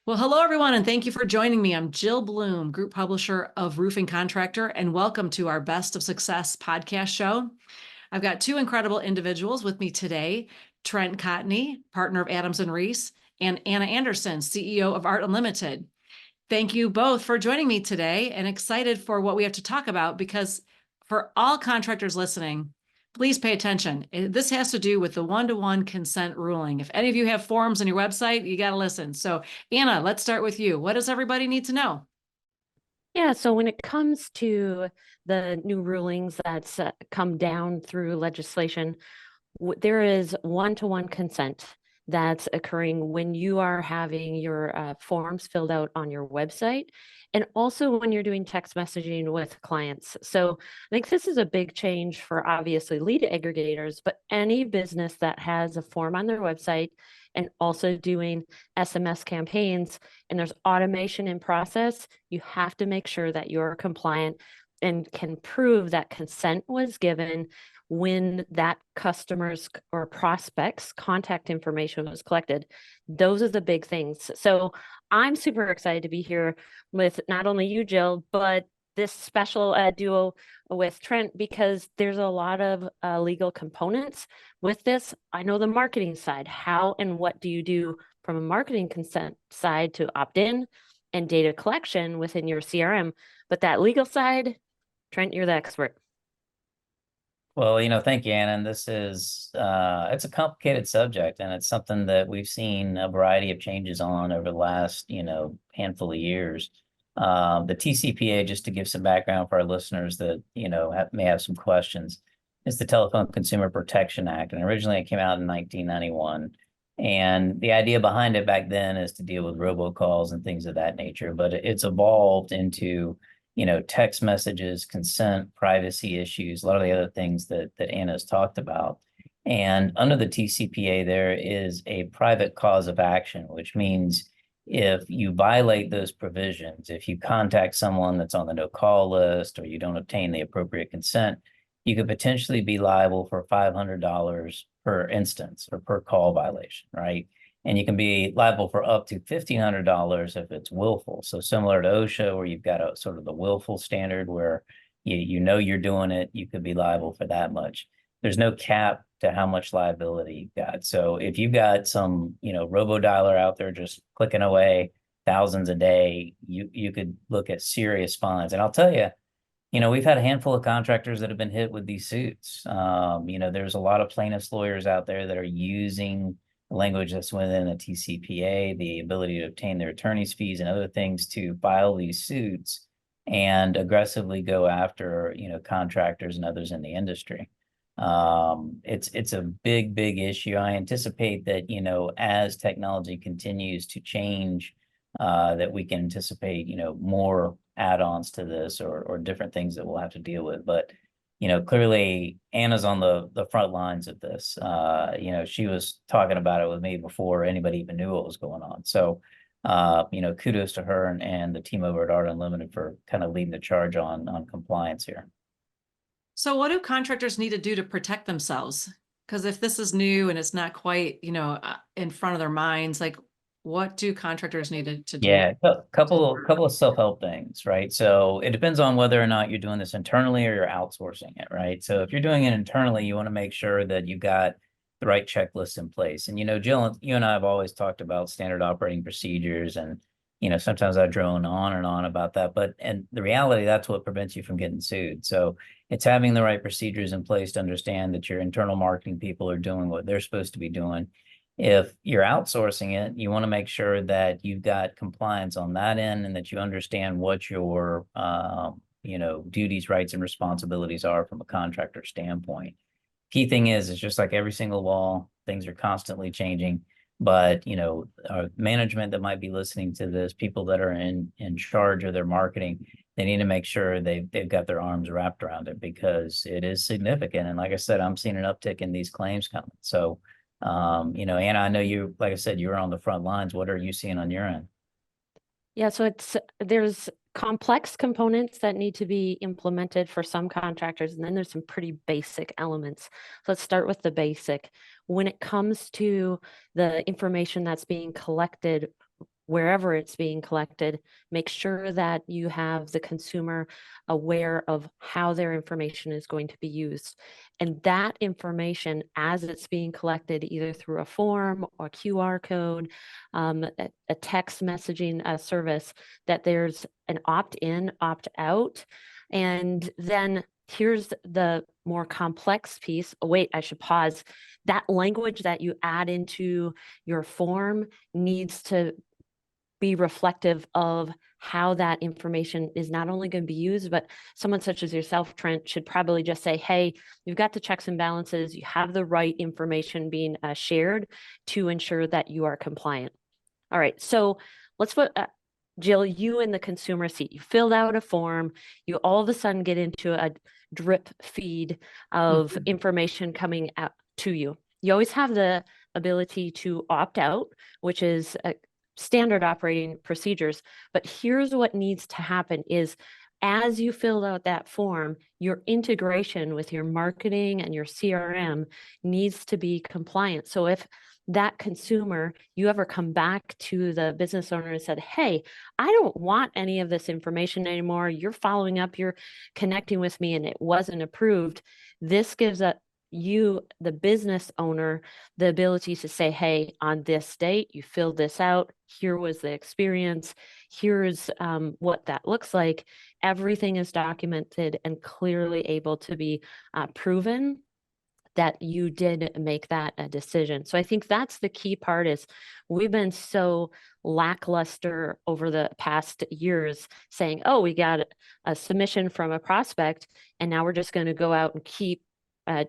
Well, hello, everyone, and thank you for joining me. I'm Jill Bloom, Group Publisher of Roofing Contractor, and welcome to our Best of Success podcast show. I've got two incredible individuals with me today, Trent Cotney, partner of Adams and Reese, and Anna Anderson, CEO of Art Unlimited. Thank you both for joining me today and excited for what we have to talk about because for all contractors listening, please pay attention. This has to do with the one-to-one consent ruling. If any of you have forms on your website, you got to listen. So Anna, let's start with you. What does everybody need to know? Yeah, so when it comes to the new rulings that's come down through legislation, there is one-to-one consent that's occurring when you are having your forms filled out on your website and also when you're doing text messaging with clients. So I think this is a big change for obviously lead aggregators, but any business that has a form on their website and also doing SMS campaigns and there's automation in process, you have to make sure that you're compliant and can prove that consent was given when that customer's or prospect's contact information was collected. Those are the big things. So I'm super excited to be here with not only you, Jill, but this special duo with Trent because there's a lot of legal components with this. I know the marketing side. How and what do you do from a marketing consent side to opt in and data collection within your CRM? But that legal side, Trent, you're the expert. Well, thank you, Anna. And this is it's a complicated subject, and it's something that we've seen a variety of changes on over the last, handful of years. The TCPA, just to give some background for our listeners that, may have some questions, is the Telephone Consumer Protection Act. And originally it came out in 1991. And the idea behind it back then is to deal with robocalls and things of that nature. But it's evolved into text messages, consent, privacy issues, a lot of the other things that Anna's talked about. And under the TCPA, there is a private cause of action, which means if you violate those provisions, if you contact someone that's on the no-call list or you don't obtain the appropriate consent, you could potentially be liable for $500 per instance or per call violation, right? And you can be liable for up to $1,500 if it's willful. So similar to OSHA, where you've got a sort of the willful standard where you know you're doing it, you could be liable for that much. There's no cap to how much liability you've got. So if you've got some, robo dialer out there just clicking away thousands a day, you could look at serious fines. And I'll tell you, we've had a handful of contractors that have been hit with these suits. There's a lot of plaintiffs lawyers out there that are using language that's within the TCPA, the ability to obtain their attorney's fees and other things to file these suits and aggressively go after, contractors and others in the industry. It's a big issue. I anticipate that, as technology continues to change, that we can anticipate, more add-ons to this or different things that we'll have to deal with. But clearly Anna's on the front lines of this. She was talking about it with me before anybody even knew what was going on. So, kudos to her and the team over at Art Unlimited for kind of leading the charge on compliance here. So what do contractors need to do to protect themselves? Because if this is new and it's not quite, in front of their minds, like what do contractors need to do? Yeah, a couple of self-help things, right? So it depends on whether or not you're doing this internally or you're outsourcing it, right? So if you're doing it internally, you want to make sure that you've got the right checklist in place. And Jill, you and I have always talked about standard operating procedures, and sometimes I drone on and on about that. And the reality, that's what prevents you from getting sued. So it's having the right procedures in place to understand that your internal marketing people are doing what they're supposed to be doing. If you're outsourcing it, you want to make sure that you've got compliance on that end and that you understand what your, duties, rights, and responsibilities are from a contractor standpoint. Key thing is, it's just like every single law, things are constantly changing. But, management that might be listening to this, people that are in charge of their marketing, they need to make sure they've got their arms wrapped around it because it is significant. And like I said, I'm seeing an uptick in these claims coming. So, Anna, I know you, like I said, you're on the front lines. What are you seeing on your end? Yeah, so there's complex components that need to be implemented for some contractors, and then there's some pretty basic elements. So let's start with the basic. When it comes to the information that's being collected wherever it's being collected, make sure that you have the consumer aware of how their information is going to be used. And that information, as it's being collected, either through a form or QR code, a text messaging service, that there's an opt-in, opt-out. And then here's the more complex piece. Oh, wait, I should pause. That language that you add into your form needs to be reflective of how that information is not only going to be used, but someone such as yourself, Trent, should probably just say, hey, you've got the checks and balances, you have the right information being shared to ensure that you are compliant. All right, so let's put, Jill, you in the consumer seat. You filled out a form, you all of a sudden get into a drip feed of information coming out to you. You always have the ability to opt out, which is a standard operating procedures. But here's what needs to happen is, as you fill out that form, your integration with your marketing and your CRM needs to be compliant. So if that consumer, you ever come back to the business owner and said, hey, I don't want any of this information anymore. You're following up, you're connecting with me, and it wasn't approved. This gives you, the business owner, the ability to say, hey, on this date, you filled this out. Here was the experience. Here's what that looks like. Everything is documented and clearly able to be proven that you did make that a decision. So I think that's the key part, is we've been so lackluster over the past years saying, oh, we got a submission from a prospect, and now we're just going to go out and keep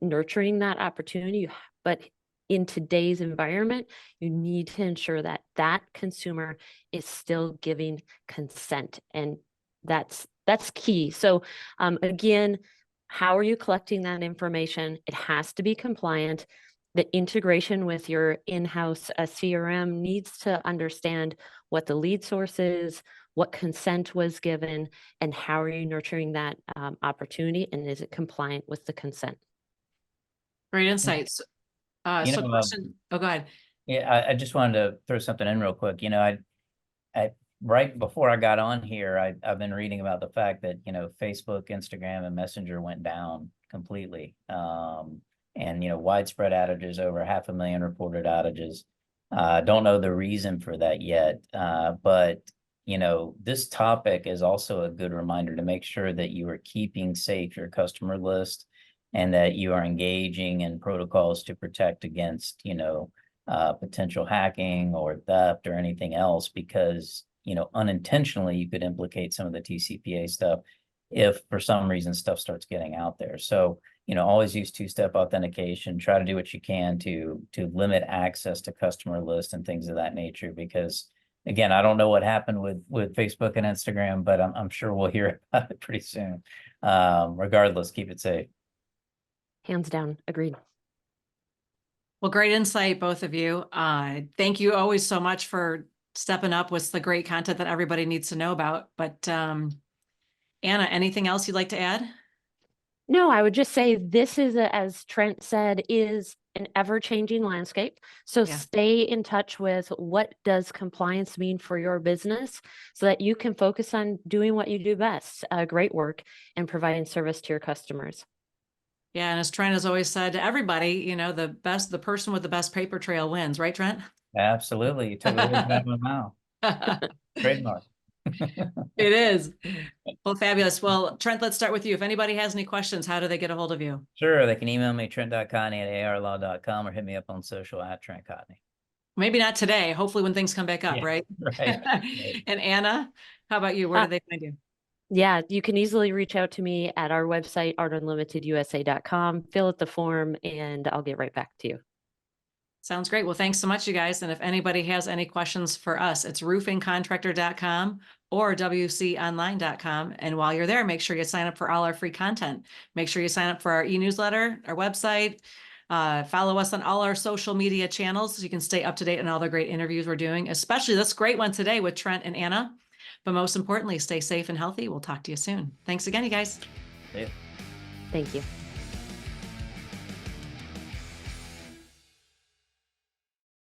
nurturing that opportunity. But in today's environment, you need to ensure that that consumer is still giving consent. And that's key. So again, how are you collecting that information? It has to be compliant. The integration with your in-house CRM needs to understand what the lead source is, what consent was given, and how are you nurturing that opportunity, and is it compliant with the consent? Great insights. So question, oh, go ahead. Yeah, I just wanted to throw something in real quick. I right before I got on here, I've been reading about the fact that, Facebook, Instagram, and Messenger went down completely. And, widespread outages, over 500,000 reported outages. Don't know the reason for that yet. But, this topic is also a good reminder to make sure that you are keeping safe your customer list, and that you are engaging in protocols to protect against, potential hacking or theft or anything else, because, unintentionally you could implicate some of the TCPA stuff if for some reason stuff starts getting out there. So, always use two-step authentication, try to do what you can to limit access to customer lists and things of that nature, because again, I don't know what happened with Facebook and Instagram, but I'm sure we'll hear about it pretty soon. Regardless, keep it safe. Hands down, agreed. Well, great insight, both of you. Thank you always so much for stepping up with the great content that everybody needs to know about. But Anna, anything else you'd like to add? No, I would just say this is, as Trent said, is an ever-changing landscape. So stay in touch with what does compliance mean for your business, so that you can focus on doing what you do best, great work, and providing service to your customers. Yeah, and as Trent has always said to everybody, the person with the best paper trail wins, right, Trent? Absolutely. You took it right out of my mouth. Trademark. It is. Well, fabulous. Well, Trent, let's start with you. If anybody has any questions, how do they get a hold of you? Sure. They can email me, trent.cotney@arlaw.com, or hit me up on social @TrentCotney. Maybe not today. Hopefully when things come back up, right? Right. And Anna, how about you? Where do they find you? Yeah, you can easily reach out to me at our website, artunlimitedusa.com, fill out the form, and I'll get right back to you. Sounds great. Well, thanks so much, you guys. And if anybody has any questions for us, it's roofingcontractor.com or wconline.com. And while you're there, make sure you sign up for all our free content. Make sure you sign up for our e-newsletter, our website, follow us on all our social media channels so you can stay up to date on all the great interviews we're doing, especially this great one today with Trent and Anna. But most importantly, stay safe and healthy. We'll talk to you soon. Thanks again, you guys. Yeah. Thank you.